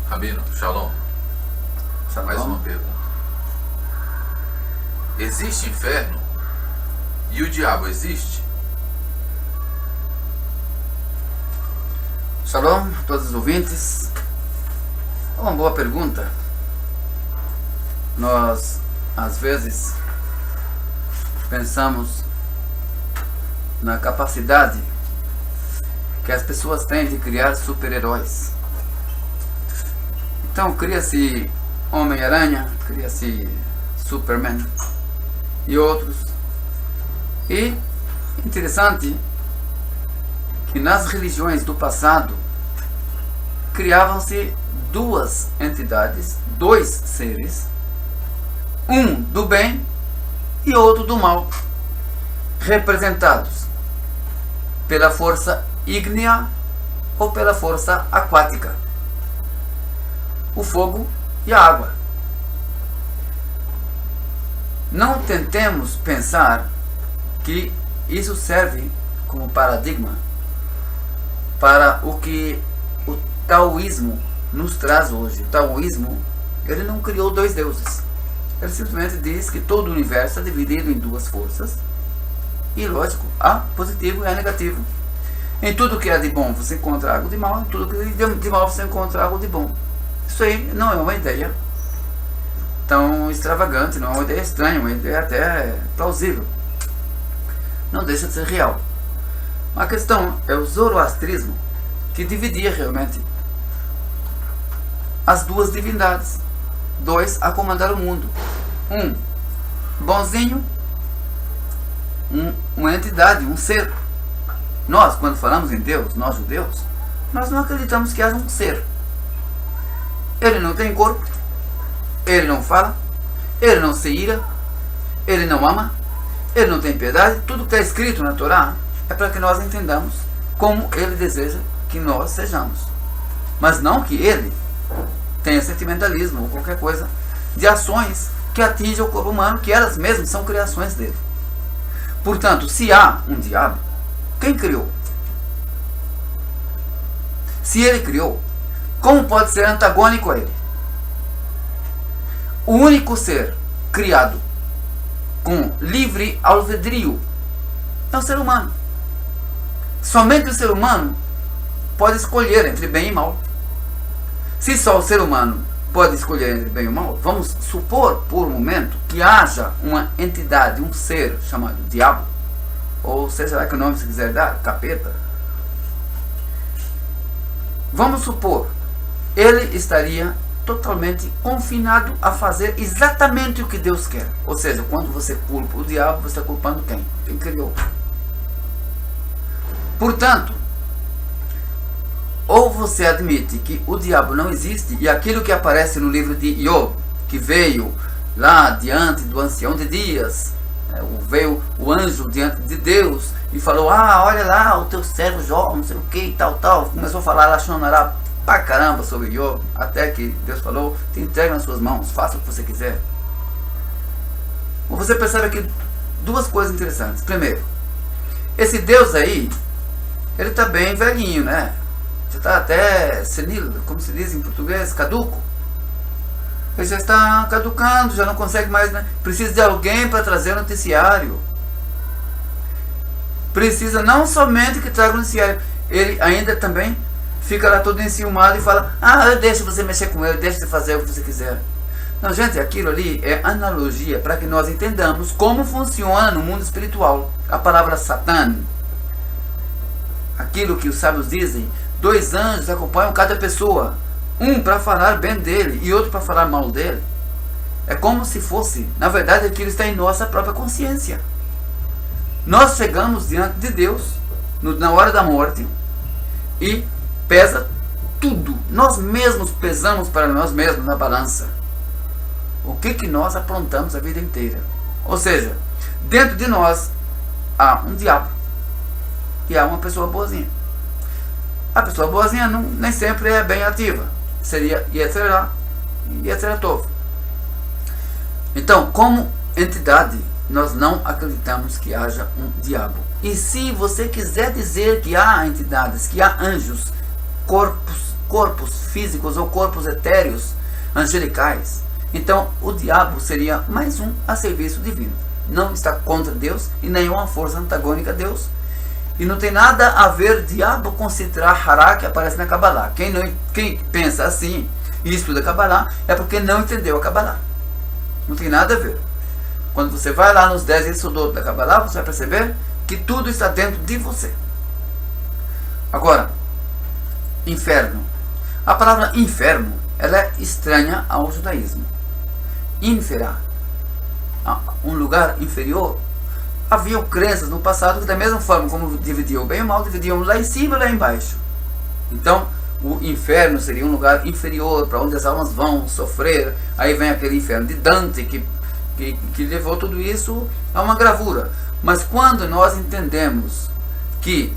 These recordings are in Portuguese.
Rabino, Shalom. Mais uma pergunta. Existe inferno? E o diabo existe? Shalom a todos os ouvintes. É uma boa pergunta. Nós, às vezes, pensamos na capacidade que as pessoas têm de criar super-heróis. Então cria-se Homem-Aranha, cria-se Superman e outros. E interessante que nas religiões do passado criavam-se duas entidades, dois seres, um do bem e outro do mal, representados pela força ígnea ou pela força aquática, o fogo e a água. Não tentemos pensar que isso serve como paradigma para o que o taoísmo nos traz hoje. O taoísmo, ele não criou dois deuses. Ele simplesmente diz que todo o universo é dividido em duas forças. E lógico, há positivo e há negativo. Em tudo que é de bom você encontra algo de mal, em tudo que é de mal você encontra algo de bom. Isso aí não é uma ideia tão extravagante, não é uma ideia estranha, uma ideia até plausível. Não deixa de ser real. A questão é o zoroastrismo, que dividia realmente as duas divindades, dois a comandar o mundo. Um bonzinho, uma entidade, um ser. Nós, quando falamos em Deus, nós judeus, nós não acreditamos que haja um ser. Ele não tem corpo, ele não fala, ele não se ira, ele não ama, ele não tem piedade. Tudo que está escrito na Torá é para que nós entendamos como ele deseja que nós sejamos. Mas não que ele tenha sentimentalismo ou qualquer coisa de ações que atingem o corpo humano, que elas mesmas são criações dele. Portanto, se há um diabo, quem criou? Se ele criou, como pode ser antagônico a ele? O único ser criado com livre albedrio é o ser humano. Somente o ser humano pode escolher entre bem e mal. Se só o ser humano pode escolher entre bem e mal, vamos supor por um momento que haja uma entidade, um ser chamado diabo, ou seja lá que nome você quiser dar, capeta. Vamos supor, ele estaria totalmente confinado a fazer exatamente o que Deus quer. Ou seja, quando você culpa o diabo, você está culpando quem? Quem criou. Portanto, ou você admite que o diabo não existe, e aquilo que aparece no livro de Iob, que veio lá diante do ancião de dias, veio o anjo diante de Deus e falou: olha lá o teu servo Jó, não sei o que e tal, começou a falar Lachonará pra caramba sobre Iob, até que Deus falou: te entrego nas suas mãos, faça o que você quiser. Você percebe aqui duas coisas interessantes. Primeiro, esse Deus aí, ele está bem velhinho, né? Já está até senil, como se diz em português, caduco. Ele já está caducando, já não consegue mais, né? Precisa de alguém para trazer o noticiário. Precisa não somente que traga o noticiário, ele ainda também fica lá todo enciumado e fala: eu deixo você mexer com ele, deixa você fazer o que você quiser. Não, gente, aquilo ali é analogia para que nós entendamos como funciona no mundo espiritual. A palavra Satã, aquilo que os sábios dizem, 2 anjos acompanham cada pessoa, um para falar bem dele e outro para falar mal dele. É como se fosse, na verdade, aquilo está em nossa própria consciência. Nós chegamos diante de Deus na hora da morte e pesa tudo. Nós mesmos pesamos para nós mesmos na balança o que nós aprontamos a vida inteira. Ou seja, dentro de nós há um diabo e há uma pessoa boazinha. A pessoa boazinha nem sempre é bem ativa. Seria Yetzer Tov. Então, como entidade, nós não acreditamos que haja um diabo. E se você quiser dizer que há entidades, que há anjos, corpos físicos ou corpos etéreos, angelicais, então o diabo seria mais um a serviço divino. Não está contra Deus e nenhuma força antagônica a Deus. E não tem nada a ver diabo com Sitra Hará, que aparece na Kabbalah. Quem pensa assim e estuda Kabbalah é porque não entendeu a Kabbalah. Não tem nada a ver. Quando você vai lá nos 10 Yesodot da Kabbalah, você vai perceber que tudo está dentro de você. Agora, inferno. A palavra inferno, ela é estranha ao judaísmo. Infera, um lugar inferior. Havia crenças no passado que da mesma forma como dividiam o bem e o mal, dividiam lá em cima e lá embaixo. Então, o inferno seria um lugar inferior, para onde as almas vão sofrer. Aí vem aquele inferno de Dante, que levou tudo isso a uma gravura. Mas quando nós entendemos que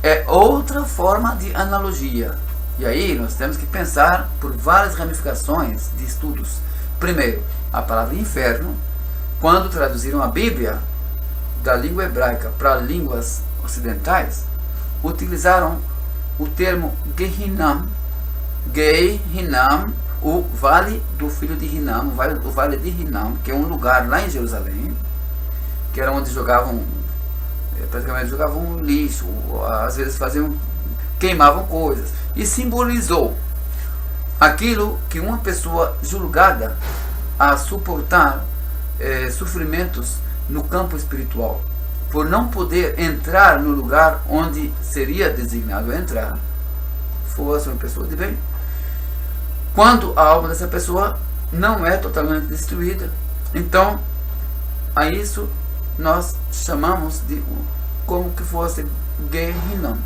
é outra forma de analogia, e aí nós temos que pensar por várias ramificações de estudos. Primeiro, a palavra inferno, quando traduziram a Bíblia da língua hebraica para línguas ocidentais, utilizaram o termo Gehinam, o vale do filho de Hinam, o vale de Hinam, que é um lugar lá em Jerusalém, que era onde praticamente jogavam lixo, às vezes queimavam coisas, e simbolizou aquilo que uma pessoa julgada a suportar sofrimentos no campo espiritual, por não poder entrar no lugar onde seria designado entrar, fosse uma pessoa de bem, quando a alma dessa pessoa não é totalmente destruída. Então, a isso nós chamamos de como que fosse Gehinam.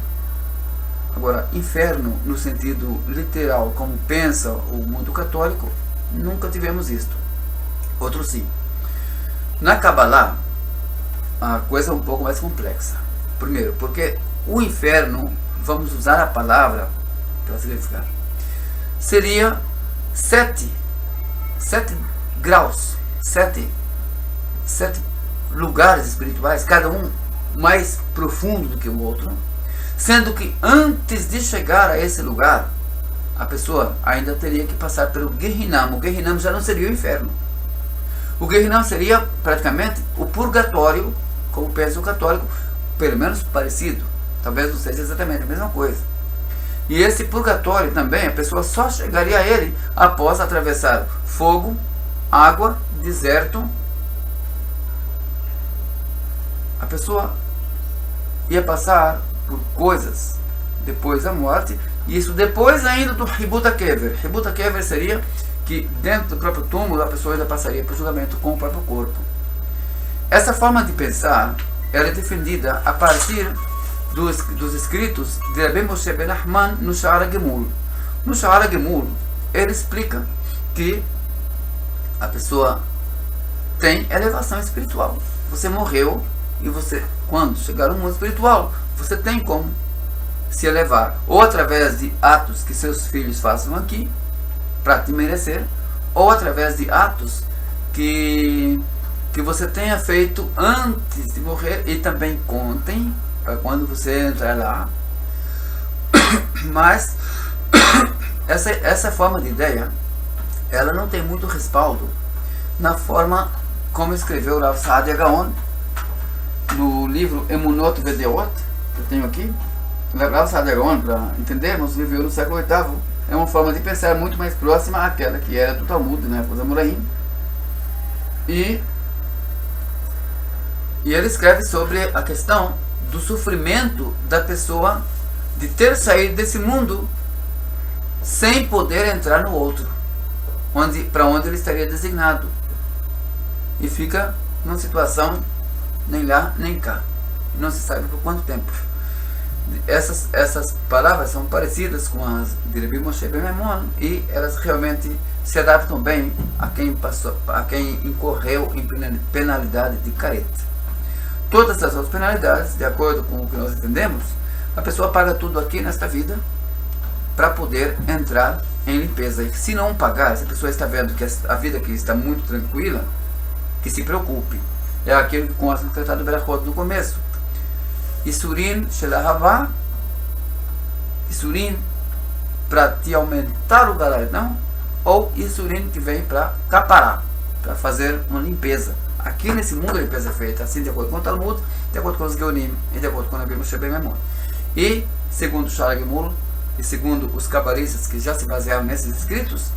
Agora, inferno no sentido literal, como pensa o mundo católico, nunca tivemos isto. Outro sim. Na Kabbalah, a coisa é um pouco mais complexa. Primeiro, porque o inferno, vamos usar a palavra para significar, seria 7 graus, 7 lugares espirituais, cada um mais profundo do que o outro, sendo que antes de chegar a esse lugar, a pessoa ainda teria que passar pelo Gehinam. O Gehinam já não seria o inferno. O Gehinam seria praticamente o purgatório, como pensa o católico, pelo menos parecido. Talvez não seja exatamente a mesma coisa. E esse purgatório também, a pessoa só chegaria a ele após atravessar fogo, água, deserto. A pessoa ia passar por coisas depois da morte, e isso depois ainda do Hibuta Kever. Hibuta Kever seria que dentro do próprio túmulo a pessoa ainda passaria por julgamento com o próprio corpo. Essa forma de pensar ela é defendida a partir dos escritos de Rabbi Moshe ben Nachman no Sha'ar HaGemul. No Sha'ar HaGemul ele explica que a pessoa tem elevação espiritual. Você morreu e você, quando chegar no mundo espiritual, você tem como se elevar, ou através de atos que seus filhos façam aqui para te merecer, ou através de atos que você tenha feito antes de morrer, e também contem para quando você entrar lá. Mas essa forma de ideia, ela não tem muito respaldo na forma como escreveu Rav Saadia Gaon no livro Emunot Vedeot, que eu tenho aqui. Rav Saadia Gaon, para entendermos, viveu no século VIII. É uma forma de pensar muito mais próxima àquela que era do Talmud, né, dos Amoraim. E ele escreve sobre a questão do sofrimento da pessoa de ter saído desse mundo sem poder entrar no outro, para onde ele estaria designado, e fica numa situação nem lá nem cá, não se sabe por quanto tempo. Essas palavras são parecidas com as de Rabbi Moshe ben Maimon, e elas realmente se adaptam bem a quem incorreu em penalidade de careta. todas as outras penalidades, de acordo com o que nós entendemos, a pessoa paga tudo aqui nesta vida para poder entrar em limpeza. E se não pagar, se a pessoa está vendo que a vida aqui está muito tranquila, que se preocupe. É aquilo que consta no Tratado do Berachot no começo. Isurim shelahavá, Isurim para te aumentar o galardão, ou Isurim que vem para caparar, para fazer uma limpeza. Aqui nesse mundo a limpeza é feita assim, de acordo com o Talmud, de acordo com os Geonim e de acordo com a Bíblia Shebem Memor. E, segundo o Shara Gemul, e segundo os cabalistas que já se basearam nesses escritos,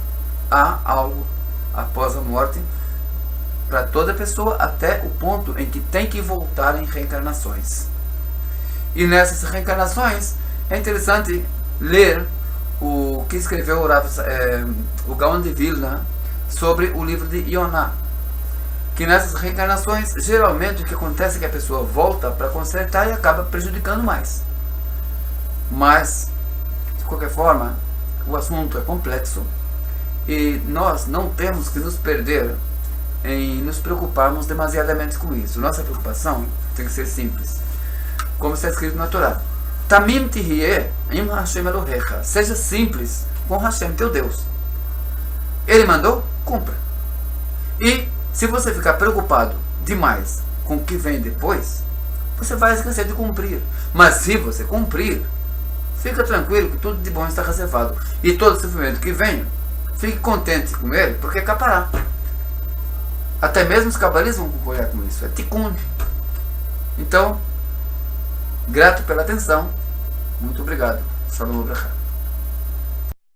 há algo após a morte para toda pessoa, até o ponto em que tem que voltar em reencarnações. E nessas reencarnações é interessante ler o que escreveu o Gaon de Vilna sobre o livro de Yonah, que nessas reencarnações geralmente o que acontece é que a pessoa volta para consertar e acaba prejudicando mais. Mas de qualquer forma o assunto é complexo e nós não temos que nos perder em nos preocuparmos demasiadamente com isso. Nossa preocupação tem que ser simples, como está escrito na Torá: Tamim tihyeh im Hashem Elohecha. Seja simples com Hashem, teu Deus. Ele mandou, cumpra. E se você ficar preocupado demais com o que vem depois, você vai esquecer de cumprir. Mas se você cumprir, fica tranquilo que tudo de bom está reservado. E todo sofrimento que venha, fique contente com ele, porque é capará. Até mesmo os cabalistas vão concordar com isso. É tikkun. Então, grato pela atenção. Muito obrigado. Shalom Abraham.